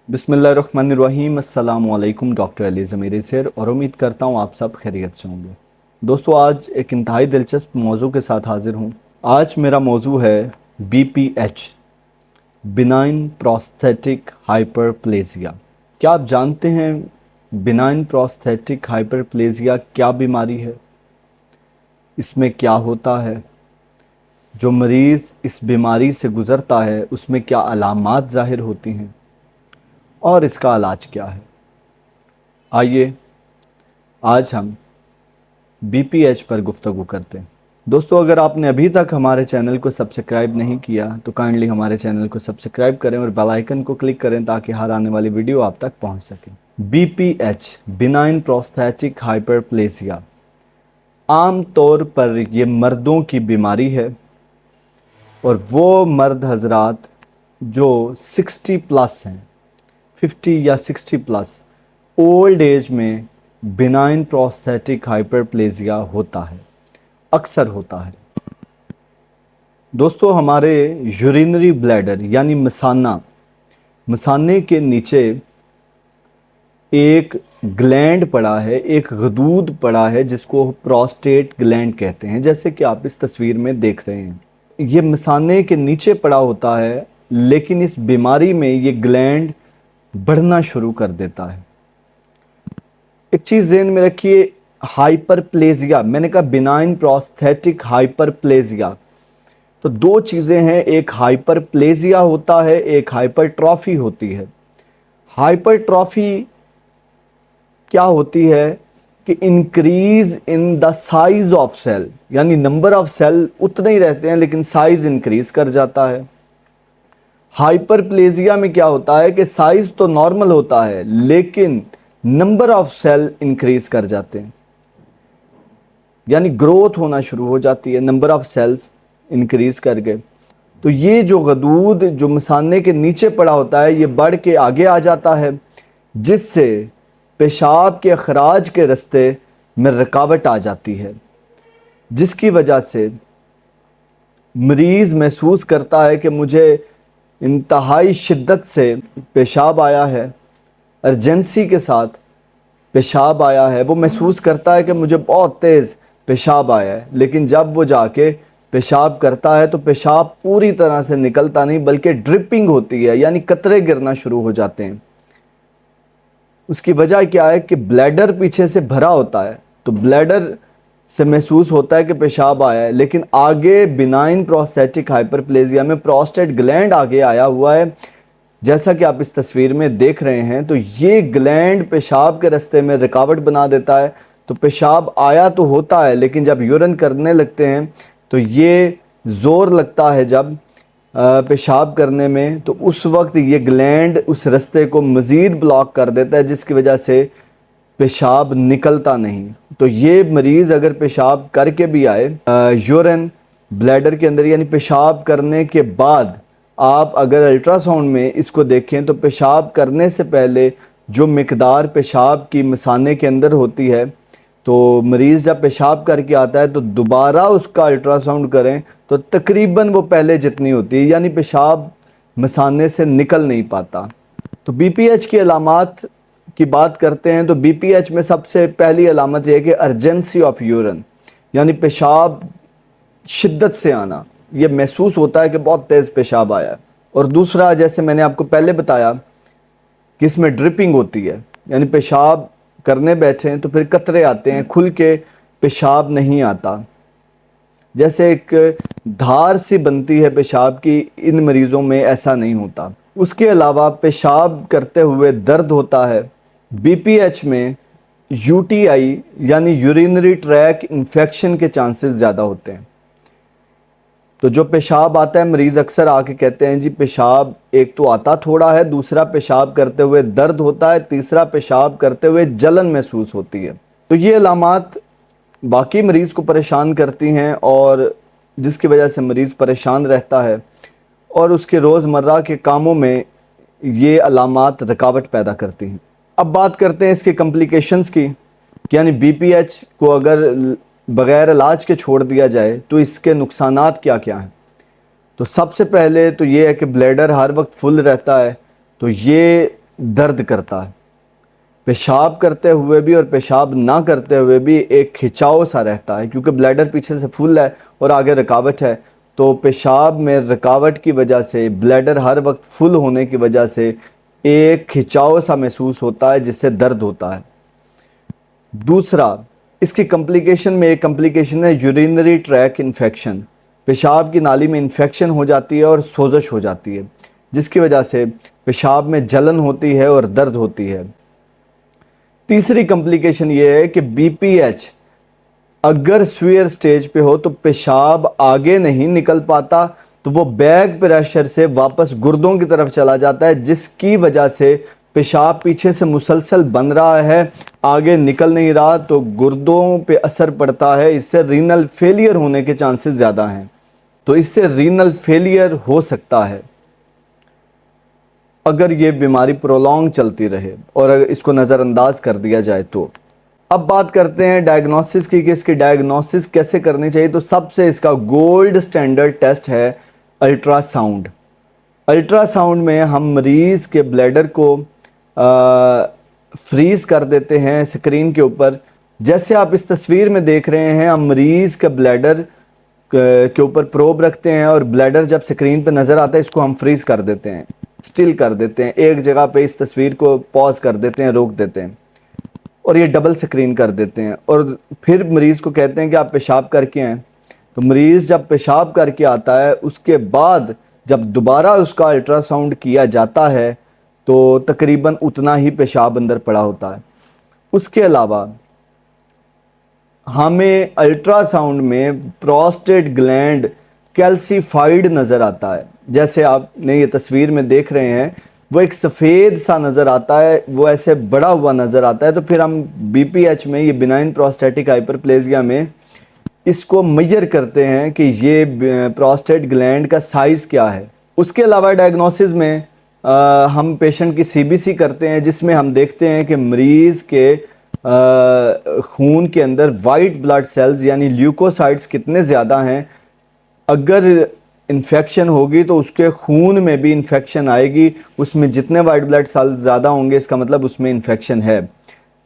बिस्मिल्लाहिर्रहमानिर्रहीम। अस्सलाम वालेकुम। डॉक्टर अली ज़मीरी सर और उम्मीद करता हूँ आप सब खैरियत से होंगे। दोस्तों, आज एक इंतहाई दिलचस्प मौजू के साथ हाजिर हूँ। आज मेरा मौजू है BPH, बिनाइन प्रोस्थेटिक हाइपरप्लेजिया। क्या आप जानते हैं बिनाइन प्रोस्थेटिक हाइपरप्लेजिया क्या बीमारी है, इसमें क्या होता है, जो मरीज़ इस बीमारी से गुज़रता है उसमें क्या अलामात ज़ाहिर होती हैं और इसका इलाज क्या है। आइए आज हम BPH पर गुफ्तगू करते हैं। दोस्तों, अगर आपने अभी तक हमारे चैनल को सब्सक्राइब नहीं किया तो काइंडली हमारे चैनल को सब्सक्राइब करें और बेल आइकन को क्लिक करें ताकि हर आने वाली वीडियो आप तक पहुंच सके। BPH, बिनाइन प्रोस्थेटिक हाइपरप्लेजिया, आम तौर पर ये मर्दों की बीमारी है और वो मर्द हजरात जो 60 प्लस हैं, 50 या 60 प्लस ओल्ड एज में बिनाइन प्रोस्थेटिक हाइपरप्लेजिया होता है, अक्सर होता है। दोस्तों, हमारे यूरिनरी ब्लैडर यानी मसाने के नीचे एक ग्लैंड पड़ा है, एक गदूद पड़ा है जिसको प्रोस्टेट ग्लैंड कहते हैं, जैसे कि आप इस तस्वीर में देख रहे हैं। ये मसाने के नीचे पड़ा होता है, लेकिन इस बीमारी में ये ग्लैंड बढ़ना शुरू कर देता है। एक चीज़ ज़हन में रखिए, हाइपरप्लेजिया, मैंने कहा बिनाइन प्रोस्थेटिक हाइपरप्लेजिया, तो दो चीज़ें हैं, एक हाइपरप्लेजिया होता है, एक हाइपरट्रॉफी होती है। हाइपरट्रॉफी क्या होती है कि increase in the size of cell, यानी नंबर ऑफ सेल उतने ही रहते हैं लेकिन साइज इंक्रीज कर जाता है। हाइपरप्लेजिया में क्या होता है कि साइज तो नॉर्मल होता है लेकिन नंबर ऑफ सेल इंक्रीज कर जाते हैं, यानी ग्रोथ होना शुरू हो जाती है, नंबर ऑफ सेल्स इंक्रीज कर गए। तो ये जो गदूद जो मसाने के नीचे पड़ा होता है ये बढ़ के आगे आ जाता है, जिससे पेशाब के अखराज के रास्ते में रुकावट आ जाती है, जिसकी वजह से मरीज़ महसूस करता है कि मुझे इंतहाई शिद्दत से पेशाब आया है, अर्जेंसी के साथ पेशाब आया है। वो महसूस करता है कि मुझे बहुत तेज़ पेशाब आया है, लेकिन जब वो जाके पेशाब करता है तो पेशाब पूरी तरह से निकलता नहीं बल्कि ड्रिपिंग होती है, यानी कतरे गिरना शुरू हो जाते हैं। उसकी वजह क्या है कि ब्लैडर पीछे से भरा होता है, तो ब्लैडर से महसूस होता है कि पेशाब आया है, लेकिन आगे बिनाइन प्रोस्थेटिक हाइपरप्लेजिया में प्रोस्टेट ग्लैंड आगे आया हुआ है, जैसा कि आप इस तस्वीर में देख रहे हैं। तो ये ग्लैंड पेशाब के रास्ते में रुकावट बना देता है, तो पेशाब आया तो होता है लेकिन जब यूरिन करने लगते हैं तो ये ज़ोर लगता है जब पेशाब करने में, तो उस वक्त ये ग्लैंड उस रास्ते को मज़ीद ब्लॉक कर देता है, जिसकी वजह से पेशाब निकलता नहीं। तो ये मरीज़ अगर पेशाब करके भी आए यूरिन ब्लैडर के अंदर, यानी पेशाब करने के बाद आप अगर अल्ट्रासाउंड में इसको देखें तो पेशाब करने से पहले जो मिकदार पेशाब की मसाने के अंदर होती है, तो मरीज़ जब पेशाब करके आता है तो दोबारा उसका अल्ट्रासाउंड करें तो तकरीबन वो पहले जितनी होती है, यानी पेशाब मसाने से निकल नहीं पाता। तो BPH की अलामात की बात करते हैं तो BPH में सबसे पहली अलामत यह है कि अर्जेंसी ऑफ यूरिन, यानी पेशाब शिद्दत से आना, ये महसूस होता है कि बहुत तेज़ पेशाब आया है। और दूसरा, जैसे मैंने आपको पहले बताया कि इसमें ड्रिपिंग होती है, यानी पेशाब करने बैठे हैं तो फिर कतरे आते हैं, खुल के पेशाब नहीं आता, जैसे एक धार सी बनती है पेशाब की, इन मरीज़ों में ऐसा नहीं होता। उसके अलावा पेशाब करते हुए दर्द होता है। BPH में UTI यानी यूरिनरी ट्रैक इन्फेक्शन के चांसेस ज़्यादा होते हैं। तो जो पेशाब आता है, मरीज़ अक्सर आके कहते हैं जी पेशाब एक तो आता थोड़ा है, दूसरा पेशाब करते हुए दर्द होता है, तीसरा पेशाब करते हुए जलन महसूस होती है। तो ये अलामात बाकी मरीज़ को परेशान करती हैं और जिसकी वजह से मरीज़ परेशान रहता है और उसके रोज़मर्रा के कामों में ये अलामात रुकावट पैदा करती हैं। अब बात करते हैं इसके कम्प्लिकेशंस की, यानी BPH को अगर बग़ैर इलाज के छोड़ दिया जाए तो इसके नुकसानात क्या क्या हैं। तो सबसे पहले तो ये है कि ब्लैडर हर वक्त फुल रहता है, तो ये दर्द करता है। पेशाब करते हुए भी और पेशाब ना करते हुए भी एक खिंचाव सा रहता है, क्योंकि ब्लैडर पीछे से फुल है और आगे रुकावट है। तो पेशाब में रुकावट की वजह से, ब्लैडर हर वक्त फुल होने की वजह से एक खिंचाव सा महसूस होता है, जिससे दर्द होता है। दूसरा, इसकी कम्प्लिकेशन में एक कम्प्लिकेशन है यूरिनरी ट्रैक इन्फेक्शन। पेशाब की नाली में इन्फेक्शन हो जाती है और सोजश हो जाती है, जिसकी वजह से पेशाब में जलन होती है और दर्द होती है। तीसरी कम्प्लिकेशन ये है कि बीपीएच अगर सीवियर स्टेज पे हो तो पेशाब आगे नहीं निकल पाता, तो वो बैक प्रेशर से वापस गुर्दों की तरफ चला जाता है, जिसकी वजह से पेशाब पीछे से मुसलसल बन रहा है, आगे निकल नहीं रहा, तो गुर्दों पे असर पड़ता है। इससे रीनल फेलियर होने के चांसेस ज़्यादा हैं। तो इससे रीनल फेलियर हो सकता है अगर ये बीमारी प्रोलॉन्ग चलती रहे और अगर इसको नज़रअंदाज कर दिया जाए तो। अब बात करते हैं डायग्नोसिस की कि इसकी डायग्नोसिस कैसे करनी चाहिए। तो सबसे इसका गोल्ड स्टैंडर्ड टेस्ट है अल्ट्रासाउंड। अल्ट्रासाउंड में हम मरीज़ के ब्लैडर को फ्रीज़ कर देते हैं स्क्रीन के ऊपर। जैसे आप इस तस्वीर में देख रहे हैं, हम मरीज़ के ब्लैडर के ऊपर प्रोब रखते हैं और ब्लैडर जब स्क्रीन पे नज़र आता है, इसको हम फ्रीज़ कर देते हैं, स्टिल कर देते हैं, एक जगह पे इस तस्वीर को पॉज कर देते हैं, रोक देते हैं और ये डबल स्क्रीन कर देते हैं। और फिर मरीज़ को कहते हैं कि आप पेशाब करके आएँ। तो मरीज़ जब पेशाब करके आता है, उसके बाद जब दोबारा उसका अल्ट्रासाउंड किया जाता है तो तकरीबन उतना ही पेशाब अंदर पड़ा होता है। उसके अलावा हमें अल्ट्रासाउंड में प्रोस्टेट ग्लैंड कैल्सीफाइड नज़र आता है। जैसे आपने ये तस्वीर में देख रहे हैं, वो एक सफ़ेद सा नज़र आता है, वो ऐसे बड़ा हुआ नज़र आता है। तो फिर हम बीपीएच में, ये बिनाइन प्रोस्टेटिक हाइपरप्लेजिया में, इसको मेजर करते हैं कि ये प्रोस्टेट ग्लैंड का साइज़ क्या है। उसके अलावा डायग्नोसिस में हम पेशेंट की सीबीसी करते हैं, जिसमें हम देखते हैं कि मरीज़ के खून के अंदर वाइट ब्लड सेल्स यानी ल्यूकोसाइट्स कितने ज़्यादा हैं। अगर इन्फेक्शन होगी तो उसके खून में भी इन्फेक्शन आएगी, उसमें जितने वाइट ब्लड सेल्स ज़्यादा होंगे इसका मतलब उसमें इन्फेक्शन है।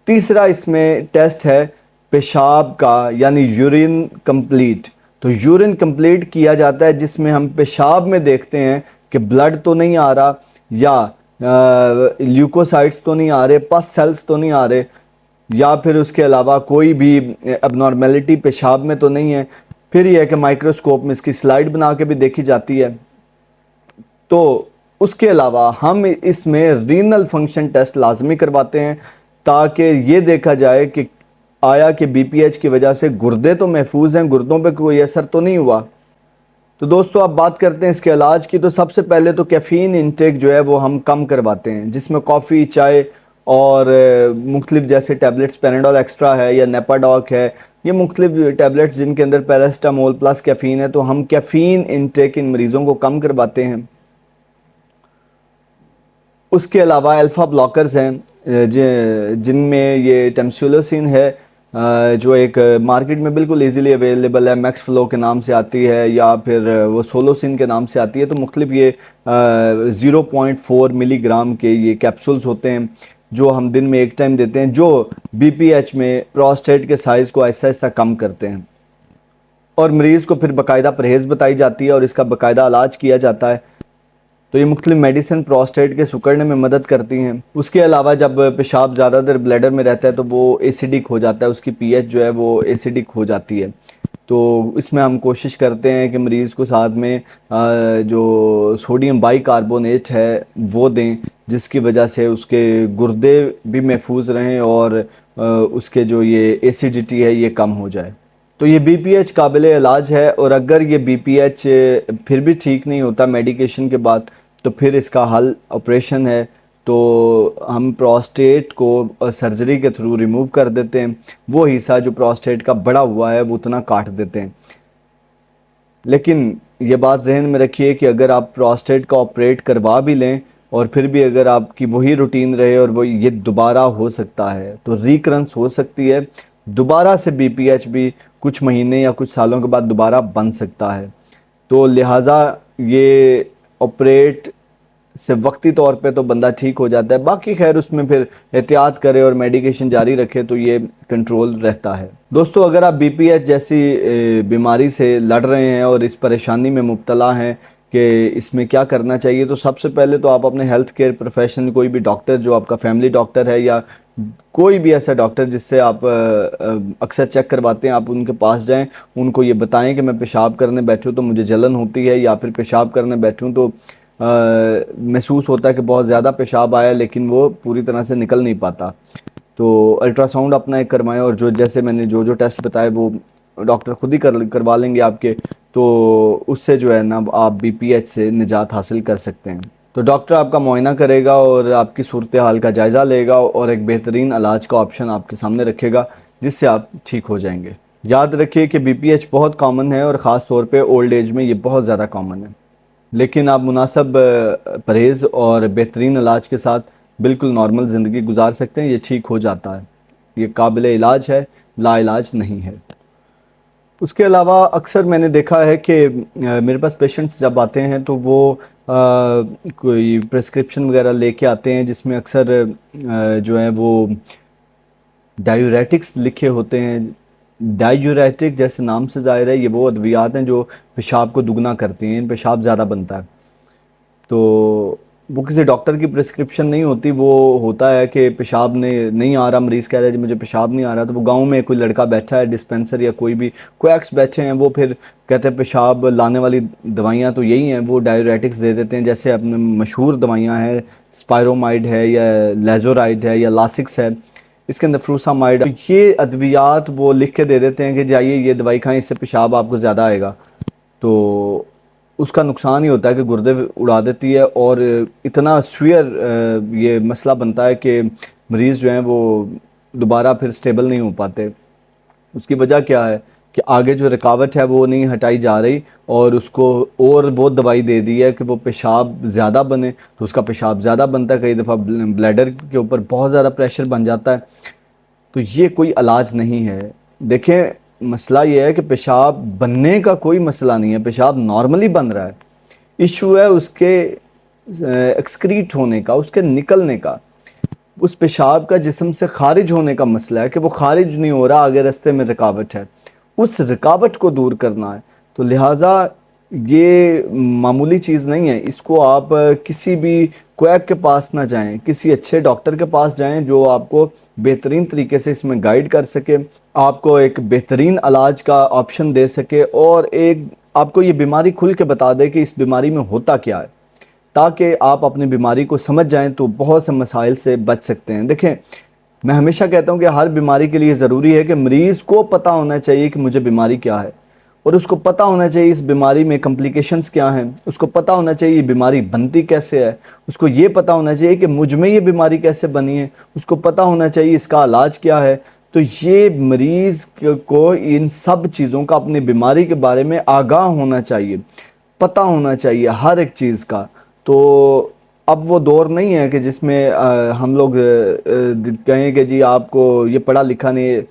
तीसरा इसमें टेस्ट है पेशाब का, यानी यूरिन कंप्लीट। तो यूरिन कंप्लीट किया जाता है, जिसमें हम पेशाब में देखते हैं कि ब्लड तो नहीं आ रहा, या ल्यूकोसाइट्स तो नहीं आ रहे, पस सेल्स तो नहीं आ रहे, या फिर उसके अलावा कोई भी एबनॉर्मेलिटी पेशाब में तो नहीं है। फिर यह है कि माइक्रोस्कोप में इसकी स्लाइड बना के भी देखी जाती है। तो उसके अलावा हम इसमें रीनल फंक्शन टेस्ट लाजमी करवाते हैं, ताकि ये देखा जाए कि आया कि बीपीएच की वजह से गुर्दे तो महफूज हैं, गुर्दों पे कोई असर तो नहीं हुआ। तो दोस्तों, अब बात करते हैं इसके इलाज की। तो सबसे पहले तो कैफ़ीन इंटेक जो है वो हम कम करवाते हैं, जिसमें कॉफ़ी, चाय और मुख्तलिफ जैसे टैबलेट्स, पैराडोल एक्स्ट्रा है या नेपाडॉक है, ये मुख्तलिफ टैबलेट्स जिनके अंदर पैरास्टामोल प्लस कैफ़ीन है, तो हम कैफ़ीन इंटेक इन मरीज़ों को कम करवाते हैं। उसके अलावा अल्फ़ा ब्लॉकर्स हैं जिनमें ये टेम्सुलोसिन है, जो एक मार्केट में बिल्कुल इजीली अवेलेबल है, मैक्स फ्लो के नाम से आती है या फिर वो सोलोसिन के नाम से आती है। तो मुख्तलिफ ये 0.4 मिलीग्राम के ये कैप्सूल्स होते हैं, जो हम दिन में एक टाइम देते हैं, जो बीपीएच में प्रोस्टेट के साइज़ को आहिस्ता आहिस्ता कम करते हैं। और मरीज़ को फिर बाकायदा परहेज़ बताई जाती है और इसका बाकायदा इलाज किया जाता है। तो ये मुख्तलिफ मेडिसिन प्रोस्टेट के सिकुड़ने में मदद करती हैं। उसके अलावा जब पेशाब ज़्यादा देर ब्लैडर में रहता है तो वो एसिडिक हो जाता है, उसकी पीएच जो है वो एसिडिक हो जाती है। तो इसमें हम कोशिश करते हैं कि मरीज़ को साथ में जो सोडियम बाइकार्बोनेट है वो दें, जिसकी वजह से उसके गुर्दे भी महफूज रहें और उसके जो ये एसिडिटी है ये कम हो जाए। तो ये बीपीएच काबिल इलाज है। और अगर ये बीपीएच फिर भी ठीक नहीं होता मेडिकेशन के बाद, तो फिर इसका हल ऑपरेशन है। तो हम प्रोस्टेट को सर्जरी के थ्रू रिमूव कर देते हैं, वो हिस्सा जो प्रोस्टेट का बड़ा हुआ है वो उतना काट देते हैं। लेकिन ये बात जहन में रखिए कि अगर आप प्रोस्टेट का ऑपरेट करवा भी लें और फिर भी अगर आपकी वही रूटीन रहे और वो ये दोबारा हो सकता है, तो रिकरेंस हो सकती है, दोबारा से बीपीएच भी कुछ महीने या कुछ सालों के बाद दोबारा बन सकता है। तो लिहाजा ये ऑपरेट صرف وقتی طور پہ تو بندہ ٹھیک ہو جاتا ہے، باقی خیر اس میں پھر احتیاط کرے اور میڈیکیشن جاری رکھے تو یہ کنٹرول رہتا ہے۔ دوستو اگر آپ بی پی ایچ جیسی بیماری سے لڑ رہے ہیں اور اس پریشانی میں مبتلا ہیں کہ اس میں کیا کرنا چاہیے، تو سب سے پہلے تو آپ اپنے ہیلتھ کیئر پروفیشنل، کوئی بھی ڈاکٹر جو آپ کا فیملی ڈاکٹر ہے یا کوئی بھی ایسا ڈاکٹر جس سے آپ اکثر چیک کرواتے ہیں، آپ ان کے پاس جائیں، ان کو یہ بتائیں کہ میں پیشاب کرنے بیٹھوں تو مجھے جلن ہوتی ہے، یا پھر پیشاب کرنے بیٹھوں تو محسوس ہوتا ہے کہ بہت زیادہ پیشاب آیا لیکن وہ پوری طرح سے نکل نہیں پاتا، تو الٹرا ساؤنڈ اپنا ایک کروائیں، اور جیسے میں نے جو ٹیسٹ بتائے وہ ڈاکٹر خود ہی کروا لیں گے آپ کے، تو اس سے جو ہے نا آپ بی پی ایچ سے نجات حاصل کر سکتے ہیں۔ تو ڈاکٹر آپ کا معائنہ کرے گا اور آپ کی صورتحال کا جائزہ لے گا اور ایک بہترین علاج کا آپشن آپ کے سامنے رکھے گا جس سے آپ ٹھیک ہو جائیں گے۔ یاد رکھیے کہ بی پی ایچ بہت کامن ہے اور خاص طور پہ اولڈ ایج میں یہ بہت زیادہ کامن ہے، لیکن آپ مناسب پرہیز اور بہترین علاج کے ساتھ بالکل نارمل زندگی گزار سکتے ہیں، یہ ٹھیک ہو جاتا ہے، یہ قابل علاج ہے، لا علاج نہیں ہے۔ اس کے علاوہ اکثر میں نے دیکھا ہے کہ میرے پاس پیشنٹس جب آتے ہیں تو وہ کوئی پرسکرپشن وغیرہ لے کے آتے ہیں جس میں اکثر جو ہے وہ ڈائیوریٹکس لکھے ہوتے ہیں۔ ڈائیوریٹک جیسے نام سے ظاہر ہے یہ وہ ادویات ہیں جو پیشاب کو دگنا کرتی ہیں، پیشاب زیادہ بنتا ہے، تو وہ کسی ڈاکٹر کی پرسکرپشن نہیں ہوتی، وہ ہوتا ہے کہ پیشاب نہیں آ رہا، مریض کہہ رہا ہے جی مجھے پیشاب نہیں آ رہا، تو وہ گاؤں میں کوئی لڑکا بیٹھا ہے ڈسپینسر یا کوئی بھی کویکس بیٹھے ہیں، وہ پھر کہتے ہیں پیشاب لانے والی دوائیاں تو یہی ہیں، وہ ڈائیوریٹکس دے دیتے ہیں، جیسے اپنے مشہور دوائیاں ہیں، سپائرومائڈ ہے یا لیزورائڈ ہے یا لاسکس ہے، اس کے اندر فروسامائڈ، یہ ادویات وہ لکھ کے دے دیتے ہیں کہ جائیے یہ دوائی کھائیں، اس سے پیشاب آپ کو زیادہ آئے گا، تو اس کا نقصان ہی ہوتا ہے کہ گردے اڑا دیتی ہے اور اتنا سویئر یہ مسئلہ بنتا ہے کہ مریض جو ہیں وہ دوبارہ پھر سٹیبل نہیں ہو پاتے۔ اس کی وجہ کیا ہے کہ آگے جو رکاوٹ ہے وہ نہیں ہٹائی جا رہی اور اس کو اور وہ دوائی دے دی ہے کہ وہ پیشاب زیادہ بنے، تو اس کا پیشاب زیادہ بنتا ہے، کئی دفعہ بلیڈر کے اوپر بہت زیادہ پریشر بن جاتا ہے، تو یہ کوئی علاج نہیں ہے۔ دیکھیں مسئلہ یہ ہے کہ پیشاب بننے کا کوئی مسئلہ نہیں ہے، پیشاب نارملی بن رہا ہے، ایشو ہے اس کے ایکسکریٹ ہونے کا، اس کے نکلنے کا، اس پیشاب کا جسم سے خارج ہونے کا مسئلہ ہے کہ وہ خارج نہیں ہو رہا، آگے رستے میں رکاوٹ ہے، اس رکاوٹ کو دور کرنا ہے، تو لہٰذا یہ معمولی چیز نہیں ہے، اس کو آپ کسی بھی کویک کے پاس نہ جائیں، کسی اچھے ڈاکٹر کے پاس جائیں جو آپ کو بہترین طریقے سے اس میں گائیڈ کر سکے، آپ کو ایک بہترین علاج کا آپشن دے سکے اور ایک آپ کو یہ بیماری کھل کے بتا دے کہ اس بیماری میں ہوتا کیا ہے، تاکہ آپ اپنی بیماری کو سمجھ جائیں تو بہت سے مسائل سے بچ سکتے ہیں۔ دیکھیں میں ہمیشہ کہتا ہوں کہ ہر بیماری کے لیے ضروری ہے کہ مریض کو پتہ ہونا چاہیے کہ مجھے بیماری کیا ہے، اور اس کو پتہ ہونا چاہیے اس بیماری میں کمپلیکیشنز کیا ہیں، اس کو پتہ ہونا چاہیے یہ بیماری بنتی کیسے ہے، اس کو یہ پتہ ہونا چاہیے کہ مجھ میں یہ بیماری کیسے بنی ہے، اس کو پتہ ہونا چاہیے اس کا علاج کیا ہے، تو یہ مریض کو ان سب چیزوں کا، اپنی بیماری کے بارے میں آگاہ ہونا چاہیے، پتہ ہونا چاہیے ہر ایک چیز کا۔ تو اب وہ دور نہیں ہے کہ جس میں ہم لوگ کہیں کہ جی آپ کو یہ پڑھا لکھا نہیں ہے،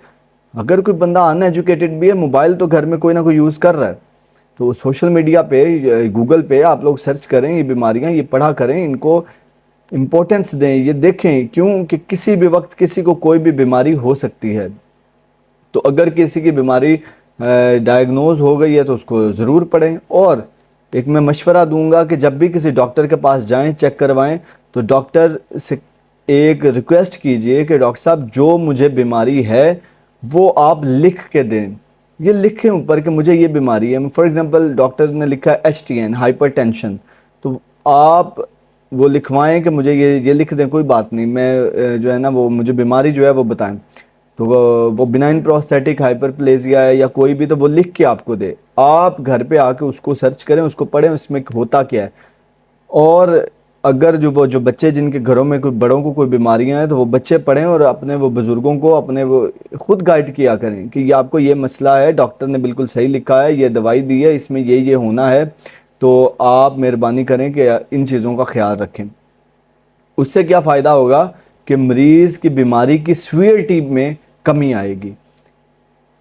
اگر کوئی بندہ ان ایجوکیٹڈ بھی ہے، موبائل تو گھر میں کوئی نہ کوئی یوز کر رہا ہے، تو سوشل میڈیا پہ گوگل پہ آپ لوگ سرچ کریں یہ بیماریاں، یہ پڑھا کریں، ان کو امپورٹنس دیں، یہ دیکھیں، کیوں کہ کسی بھی وقت کسی کو کوئی بھی بیماری ہو سکتی ہے، تو اگر کسی کی بیماری ڈائیگنوز ہو گئی ہے تو اس کو ضرور پڑھیں، اور ایک میں مشورہ دوں گا کہ جب بھی کسی ڈاکٹر کے پاس جائیں، چیک کروائیں، تو ڈاکٹر سے ایک ریکویسٹ کیجئے کہ ڈاکٹر صاحب جو مجھے بیماری ہے وہ آپ لکھ کے دیں، یہ لکھیں اوپر کہ مجھے یہ بیماری ہے، فار ایگزامپل ڈاکٹر نے لکھا ہے HTN ہائپر ٹینشن، تو آپ وہ لکھوائیں کہ مجھے یہ لکھ دیں، کوئی بات نہیں، میں جو ہے نا وہ مجھے بیماری جو ہے وہ بتائیں، تو وہ بنائن پروسٹیٹک ہائپر پلیزیا ہے یا کوئی بھی، تو وہ لکھ کے آپ کو دے، آپ گھر پہ آ کے اس کو سرچ کریں، اس کو پڑھیں، اس میں ہوتا کیا ہے، اور اگر جو بچے جن کے گھروں میں کوئی بڑوں کو کوئی بیماریاں ہیں تو وہ بچے پڑھیں اور اپنے وہ بزرگوں کو اپنے وہ خود گائیڈ کیا کریں کہ یہ آپ کو یہ مسئلہ ہے، ڈاکٹر نے بالکل صحیح لکھا ہے، یہ دوائی دی ہے، اس میں یہ ہونا ہے، تو آپ مہربانی کریں کہ ان چیزوں کا خیال رکھیں۔ اس سے کیا فائدہ ہوگا کہ مریض کی بیماری کی سیویرٹی میں کمی آئے گی۔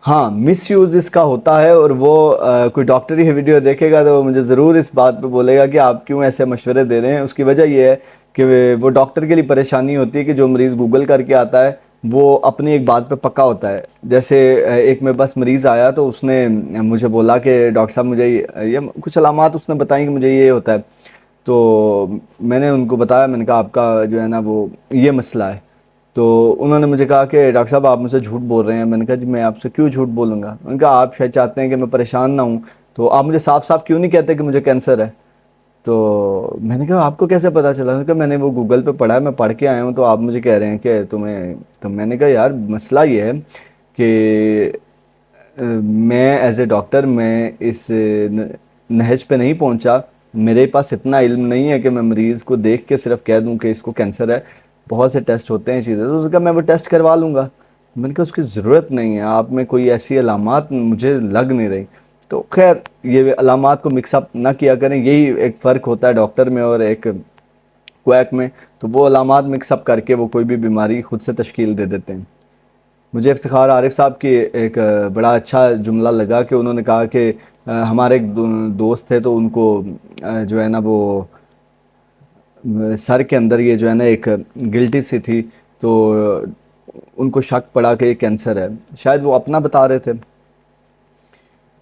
हाँ मिस यूज़ इसका होता है, और वो कोई डॉक्टरी वीडियो देखेगा तो वो मुझे ज़रूर इस बात पे बोलेगा कि आप क्यों ऐसे मशवरे दे रहे हैं। उसकी वजह ये है कि वो डॉक्टर के लिए परेशानी होती है कि जो मरीज़ गूगल करके आता है वो अपनी एक बात पे पक्का होता है। जैसे एक में बस मरीज़ आया तो उसने मुझे बोला कि डॉक्टर साहब मुझे ये कुछ अलामात उसने बताई कि मुझे ये होता है। तो मैंने उनको बताया, मैंने कहा आपका जो है ना वो ये मसला है। तो उन्होंने मुझे कहा कि डॉक्टर साहब आप मुझसे झूठ बोल रहे हैं। मैंने कहा जी मैं आपसे क्यों झूठ बोलूँगा। उन्होंने कहा आप शायद चाहते हैं कि मैं परेशान ना हूँ, तो आप मुझे साफ साफ क्यों नहीं कहते कि मुझे कैंसर है। तो मैंने कहा आपको कैसे पता चला। उन्होंने कहा मैंने वो गूगल पे पढ़ा है, मैं पढ़ के आया हूँ, तो आप मुझे कह रहे हैं कि तुम्हें। तो मैंने कहा यार मसला ये है कि मैं एज ए डॉक्टर मैं इस नहज पे नहीं पहुंचा। मेरे पास इतना इल्म नहीं है कि मैं मरीज़ को देख के सिर्फ कह दूं कि इसको कैंसर है। बहुत से टेस्ट होते हैं चीज़ें, तो उसने कहा मैं वो टेस्ट करवा लूँगा। मैंने कहा उसकी ज़रूरत नहीं है, आप में कोई ऐसी अलामात मुझे लग नहीं रही। तो खैर ये अलामात को मिक्सअप ना किया करें, यही एक फ़र्क होता है डॉक्टर में और एक क्वैक में। तो वो अलामात मिक्सअप करके वो कोई भी बीमारी खुद से तश्कील दे देते हैं। मुझे इफ्तिखार आरिफ साहब की एक बड़ा अच्छा जुमला लगा कि उन्होंने कहा कि हमारे एक दोस्त थे तो उनको जो है ना वो सर के अंदर ये जो है ना एक गिल्टी सी थी, तो उनको शक पड़ा कि ये कैंसर है। शायद वो अपना बता रहे थे।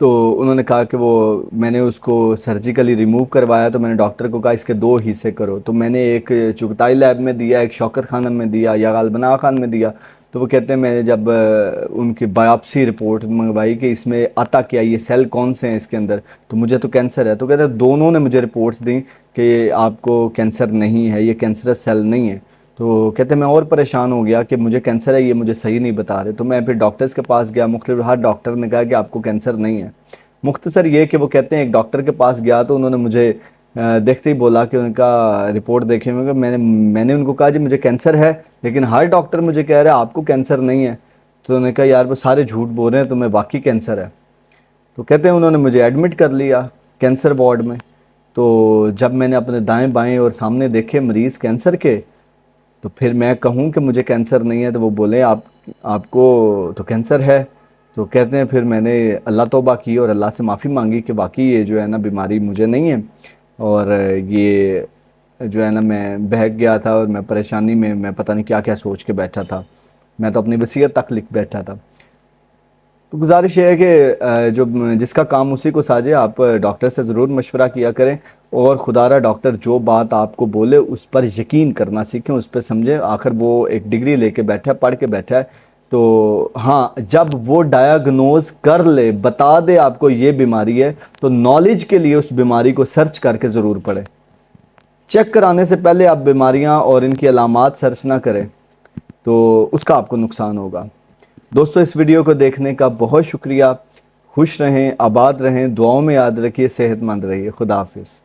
तो उन्होंने कहा कि वो मैंने उसको सर्जिकली रिमूव करवाया। तो मैंने डॉक्टर को कहा इसके 2 हिस्से करो। तो मैंने एक चुगताई लैब में दिया, एक शौकत खानम में दिया या गालबना खान में दिया। तो वो कहते हैं मैंने जब उनकी बायोप्सी रिपोर्ट मंगवाई कि इसमें आता क्या, ये सेल कौन से हैं इसके अंदर, तो मुझे तो कैंसर है। तो कहते हैं दोनों ने मुझे रिपोर्ट्स दी कि आपको कैंसर नहीं है, ये कैंसरस सेल नहीं है। तो कहते मैं और परेशान हो गया कि मुझे कैंसर है, ये मुझे सही नहीं बता रहे। तो मैं फिर डॉक्टर्स के पास गया, मुख्तलिफ हर डॉक्टर ने कहा कि आपको कैंसर नहीं है। मुख्तसर ये कि वो कहते हैं एक डॉक्टर के पास गया तो उन्होंने मुझे देखते ही बोला कि उनका रिपोर्ट देखे। मैंने उनको कहा जी मुझे कैंसर है, लेकिन हर डॉक्टर मुझे कह रहा है आपको कैंसर नहीं है। तो उन्होंने कहा यार वो सारे झूठ बोल रहे हैं, तुम्हें वाकई कैंसर है। तो कहते हैं उन्होंने मुझे एडमिट कर लिया कैंसर वार्ड में। तो जब मैंने अपने दाएं बाएं और सामने देखे मरीज़ कैंसर के, तो फिर मैं कहूँ कि मुझे कैंसर नहीं है तो वो बोले आपको तो कैंसर है। तो कहते हैं फिर मैंने अल्लाह तौबा की और अल्लाह से माफ़ी मांगी कि बाकी ये जो है ना बीमारी मुझे नहीं है। और ये जो है ना मैं बहक गया था और मैं परेशानी में मैं पता नहीं क्या क्या सोच के बैठा था, मैं तो अपनी वसीयत तक लिख बैठा था। तो गुजारिश ये है कि जो जिसका काम उसी को साजे, आप डॉक्टर से ज़रूर मशवरा किया करें और खुदारा डॉक्टर जो बात आपको बोले उस पर यकीन करना सीखें, उस पर समझें। आखिर वो एक डिग्री लेके बैठा है, पढ़ के बैठा है। तो हाँ जब वो डायग्नोज कर ले, बता दे आपको ये बीमारी है, तो नॉलेज के लिए उस बीमारी को सर्च करके ज़रूर पढ़ें। चेक कराने से पहले आप बीमारियां और इनकी अलामात सर्च ना करें तो उसका आपको नुकसान होगा। दोस्तों इस वीडियो को देखने का बहुत शुक्रिया। खुश रहें, आबाद रहें, दुआओं में याद रखिए, सेहतमंद रहिए। खुदा हाफिज़।